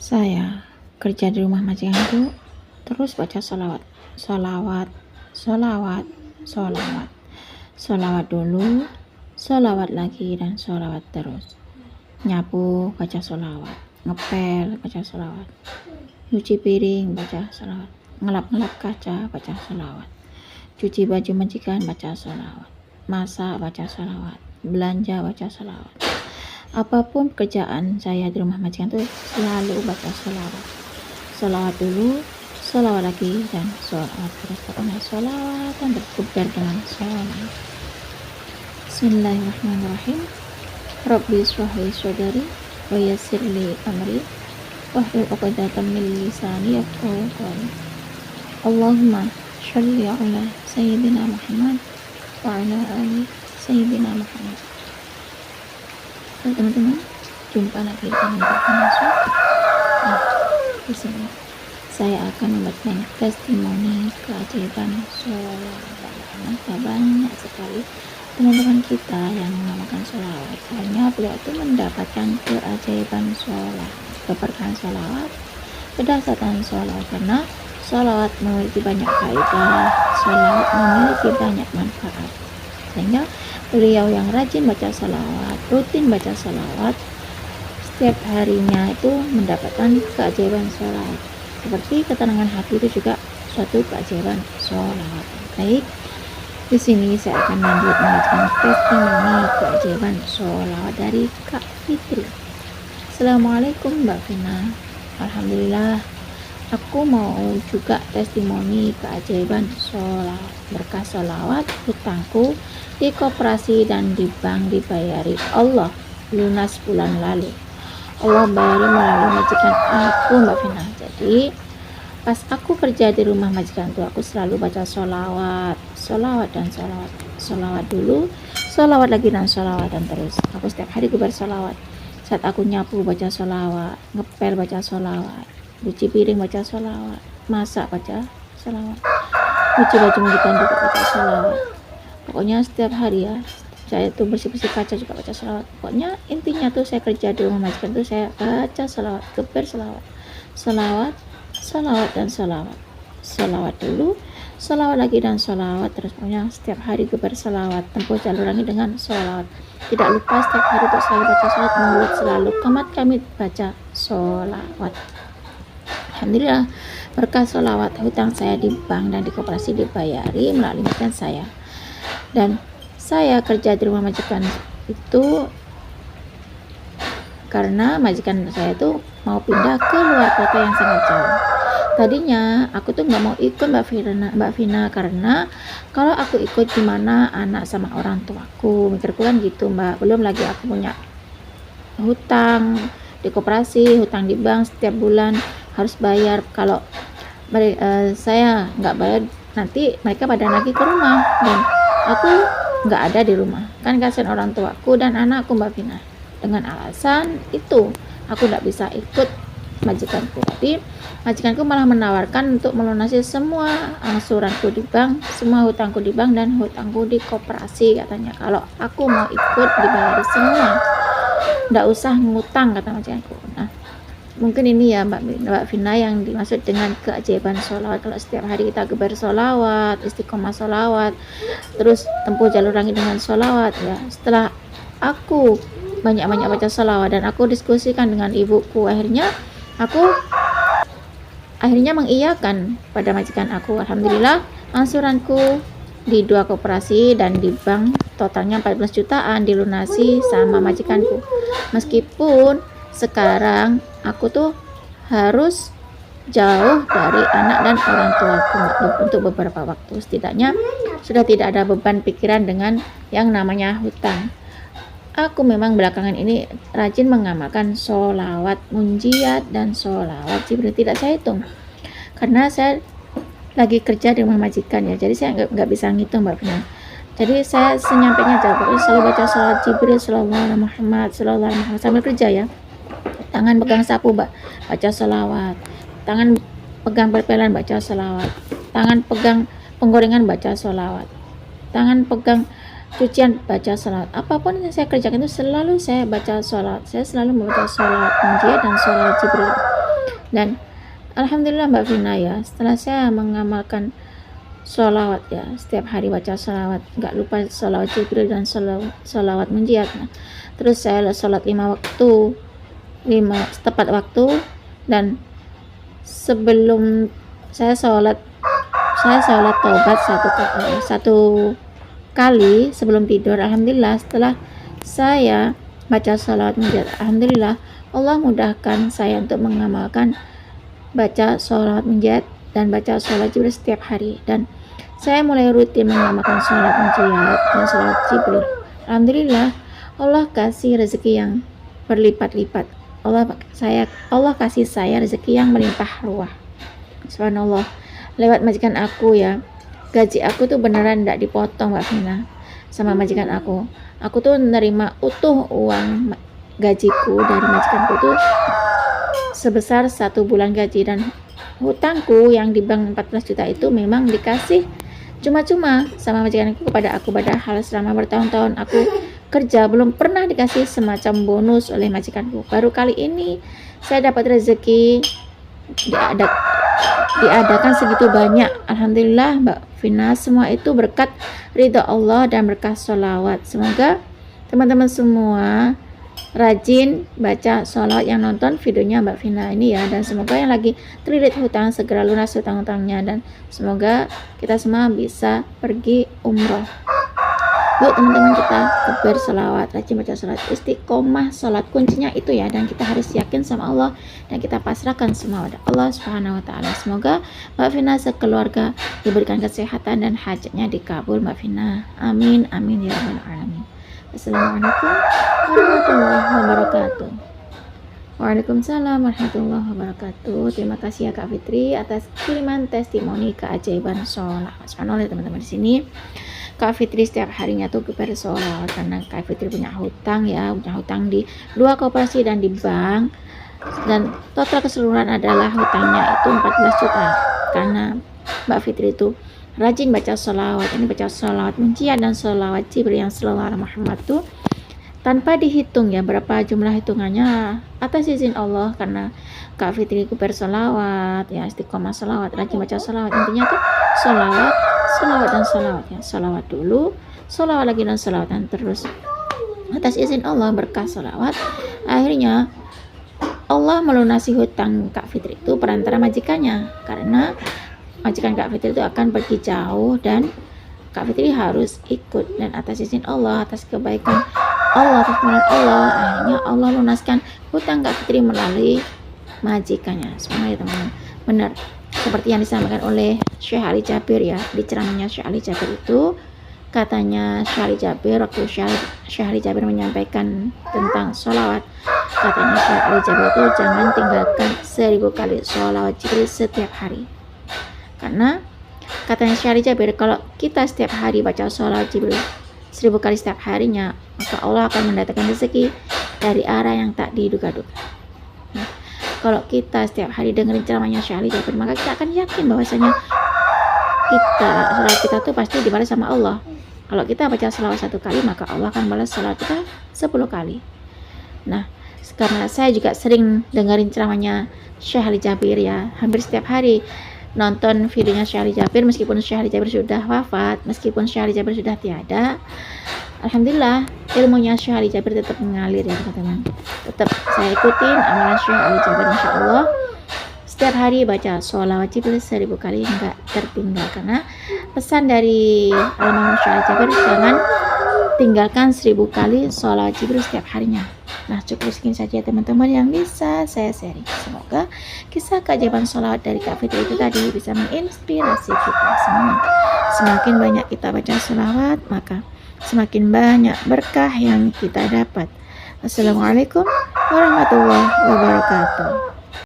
Saya kerja di rumah majikanku, terus baca sholawat, sholawat, sholawat, sholawat, sholawat dulu, sholawat lagi, dan sholawat terus. Nyapu, baca sholawat, ngepel, baca sholawat, nyuci piring, baca sholawat, ngelap-ngelap kaca, baca sholawat, cuci baju majikan, baca sholawat, masak, baca sholawat, belanja, baca sholawat. Apapun pekerjaan saya di rumah majikan itu selalu baca sholawat. Sholawat dulu, sholawat lagi, dan sholawat terus. Pokoknya sholawat dan berkubar dengan sholawat. Bismillahirrahmanirrahim. Rabbi shrah li sadri wa yassir li amri wahlul 'uqdatam min lisani yafqahu qawli. Allahumma sholli ala sayyidina Muhammad wa ala ali sayyidina Muhammad. Teman-teman, jumpa lagi dengan Masuk. Di sini saya akan membacakan testimoni keajaiban sholawat. Banyak sekali teman-teman kita yang mengamalkan sholawat. Hanya beliau itu mendapatkan keajaiban sholawat, keberkahan sholawat, kedahsyatan sholawat, karena sholawat memiliki banyak faedah, sholawat memiliki banyak manfaat. Sehingga beliau yang rajin baca sholawat, rutin baca sholawat, setiap harinya itu mendapatkan keajaiban sholawat. Seperti ketenangan hati itu juga suatu keajaiban sholawat. Baik, di sini saya akan lanjut membacakan testimoni keajaiban sholawat dari Kak Fitri. Assalamualaikum Mbak Vina. Alhamdulillah, aku mau juga testimoni keajaiban sholawat. Berkah sholawat, hutangku di koperasi dan di bank dibayari Allah lunas bulan lalu. Allah bayari melalui majikan aku, Mbak Vina. Jadi pas aku kerja di rumah majikan tuh, aku selalu baca sholawat, sholawat dan sholawat, sholawat dulu, sholawat lagi, dan sholawat dan terus. Aku setiap hari bersolawat. Saat aku nyapu baca sholawat, ngepel baca sholawat, cuci piring baca sholawat, masak baca sholawat, cuci baju majikan juga baca sholawat. Pokoknya setiap hari ya, saya tuh bersih-bersih kaca juga baca sholawat. Pokoknya intinya tuh saya kerja di rumah majikan tuh saya baca sholawat, geber sholawat, sholawat, sholawat dan sholawat, sholawat dulu, sholawat lagi, dan sholawat terus. Pokoknya setiap hari geber sholawat, tempuh jalur langit dengan sholawat. Tidak lupa setiap hari untuk selalu baca sholawat, mulut selalu komat kami baca sholawat. Alhamdulillah, berkah sholawat, hutang saya di bank dan di koperasi dibayari melalui majikan saya. Dan saya kerja di rumah majikan itu karena majikan saya itu mau pindah ke luar kota yang sangat jauh. Tadinya aku tuh nggak mau ikut Mbak Vina, karena kalau aku ikut gimana anak sama orang tuaku, mikirku kan gitu Mbak. Belum lagi aku punya hutang di koperasi, hutang di bank, setiap bulan harus bayar. Kalau saya nggak bayar, nanti mereka pada lagi ke rumah dan aku nggak ada di rumah, kan kasihan orang tuaku dan anakku Mbak Vina. Dengan alasan itu aku nggak bisa ikut majikanku, tapi majikanku malah menawarkan untuk melunasi semua angsuranku di bank, semua hutangku di bank dan hutangku di koperasi. Katanya kalau aku mau ikut dibayari semua, nggak usah ngutang, kata majikanku. Nah, mungkin ini ya Mbak Vina yang dimaksud dengan keajaiban sholawat. Kalau setiap hari kita gebar sholawat, istiqomah sholawat, terus tempuh jalur langit dengan sholawat ya. Setelah aku banyak-banyak baca sholawat dan aku diskusikan dengan ibuku, akhirnya aku mengiyakan pada majikan aku. Alhamdulillah, angsuranku di 2 koperasi dan di bank totalnya 14 jutaan dilunasi sama majikanku. Meskipun sekarang aku tuh harus jauh dari anak dan orang tuaku untuk beberapa waktu, setidaknya sudah tidak ada beban pikiran dengan yang namanya hutang. Aku memang belakangan ini rajin mengamalkan sholawat munjiat dan sholawat Jibril, tidak saya hitung karena saya lagi kerja di rumah majikan ya, jadi saya nggak bisa ngitung Mbak Vina. Jadi saya senyampainya aja selalu baca sholawat Jibril sallallahu alaihi Muhammad sallallahu alaihi Muhammad sambil kerja ya. Tangan pegang sapu baca sholawat, tangan pegang perpelan baca sholawat, tangan pegang penggorengan baca sholawat, tangan pegang cucian baca sholawat. Apapun yang saya kerjakan itu selalu saya baca sholawat. Saya selalu membaca sholawat munjiat dan sholawat Jibril. Dan alhamdulillah Mbak Vina ya, setelah saya mengamalkan sholawat ya, setiap hari baca sholawat, nggak lupa sholawat Jibril dan sholawat munjiat. Nah, terus saya sholat 5 waktu, tepat waktu. Dan sebelum saya sholat taubat satu kali sebelum tidur. Alhamdulillah setelah saya baca sholawat munjiat, alhamdulillah Allah mudahkan saya untuk mengamalkan baca sholawat munjiat dan baca sholawat Jibril setiap hari. Dan saya mulai rutin mengamalkan sholawat munjiat dan sholawat Jibril. Alhamdulillah Allah kasih rezeki yang berlipat-lipat. Allah kasih saya rezeki yang melimpah ruah. Subhanallah, lewat majikan aku ya, gaji aku tuh beneran tidak dipotong Mbak Vina sama majikan aku. Aku tuh menerima utuh uang gajiku dari majikanku tuh sebesar 1 bulan gaji. Dan hutangku yang di bank 14 juta itu memang dikasih cuma-cuma sama majikanku kepada aku, padahal selama bertahun-tahun aku kerja belum pernah dikasih semacam bonus oleh majikanku. Baru kali ini saya dapat rezeki diadakan segitu banyak. Alhamdulillah Mbak Vina, semua itu berkat ridha Allah dan berkah sholawat. Semoga teman-teman semua rajin baca sholawat yang nonton videonya Mbak Vina ini ya, dan semoga yang lagi terlilit hutang segera lunas hutang-hutangnya, dan semoga kita semua bisa pergi umroh. Yuk teman-teman, kita bersolawat, rajin baca sholawat, istiqomah sholat, kuncinya itu ya. Dan kita harus yakin sama Allah dan kita pasrahkan semua pada Allah Subhanahu wa Ta'ala. Semoga Mbak Vina sekeluarga diberikan kesehatan dan hajatnya dikabul Mbak Vina, amin amin ya rabbal alamin. Assalamualaikum warahmatullahi wabarakatuh. Waalaikumsalam warahmatullahi wabarakatuh. Terima kasih ya Kak Fitri atas kiriman testimoni keajaiban sholat. Subhanallah teman-teman, di sini Kak Fitri setiap harinya tuh bersolawat karena Kak Fitri punya hutang ya, punya hutang di 2 koperasi dan di bank, dan total keseluruhan adalah hutangnya itu 14 juta. Karena Mbak Fitri itu rajin baca sholawat, ini baca sholawat munjiat dan sholawat Jibril yang sallallahu alaihi Muhammad tuh tanpa dihitung ya berapa jumlah hitungannya, atas izin Allah. Karena Kak Fitri itu bersolawat ya, istiqomah sholawat, rajin baca sholawat, intinya tuh sholawat dan sholawat ya, sholawat dulu, sholawat lagi dan sholawat, dan terus atas izin Allah berkah sholawat akhirnya Allah melunasi hutang Kak Fitri itu perantara majikannya. Karena majikan Kak Fitri itu akan pergi jauh dan Kak Fitri harus ikut, dan atas izin Allah, atas kebaikan Allah, atas kemurahan Allah, akhirnya Allah lunaskan hutang Kak Fitri melalui majikannya. Semuanya teman-teman, benar seperti yang disampaikan oleh Syekh Ali Jabir ya, di ceramahnya Syekh Ali Jabir itu katanya Syekh Ali Jabir, waktu Syekh Ali Jabir menyampaikan tentang sholawat, katanya Syekh Ali Jabir itu jangan tinggalkan 1000 kali sholawat Jibril setiap hari. Karena katanya Syekh Ali Jabir, kalau kita setiap hari baca sholawat Jibril 1000 kali setiap harinya, maka Allah akan mendatangkan rezeki dari arah yang tak diduga-duga. Nah, kalau kita setiap hari dengerin ceramahnya Syekh Ali Jabir, maka kita akan yakin bahwasanya sholawat kita tuh pasti dibalas sama Allah. Kalau kita baca sholawat 1 kali, maka Allah akan balas sholawat kita 10 kali. Nah, karena saya juga sering dengerin ceramahnya Syekh Ali Jabir ya, hampir setiap hari nonton videonya Syekh Ali Jabir, meskipun Syekh Ali Jabir sudah wafat, meskipun Syekh Ali Jabir sudah tiada, alhamdulillah ilmunya Syekh Ali Jabir tetap mengalir ya teman-teman. Tetap saya ikutin amalan Syekh Ali Jabir, insya Allah setiap hari baca sholawat Jibril 1000 kali enggak tertinggal. Karena pesan dari almarhum Syekh Ali Jabir, jangan tinggalkan 1000 kali sholawat Jibril setiap harinya. Nah, cukup segini saja teman-teman yang bisa saya sharing. Semoga kisah keajaiban sholawat dari Kak Fitri itu tadi bisa menginspirasi kita semua. Semakin banyak kita baca sholawat, maka semakin banyak berkah yang kita dapat. Assalamualaikum warahmatullahi wabarakatuh.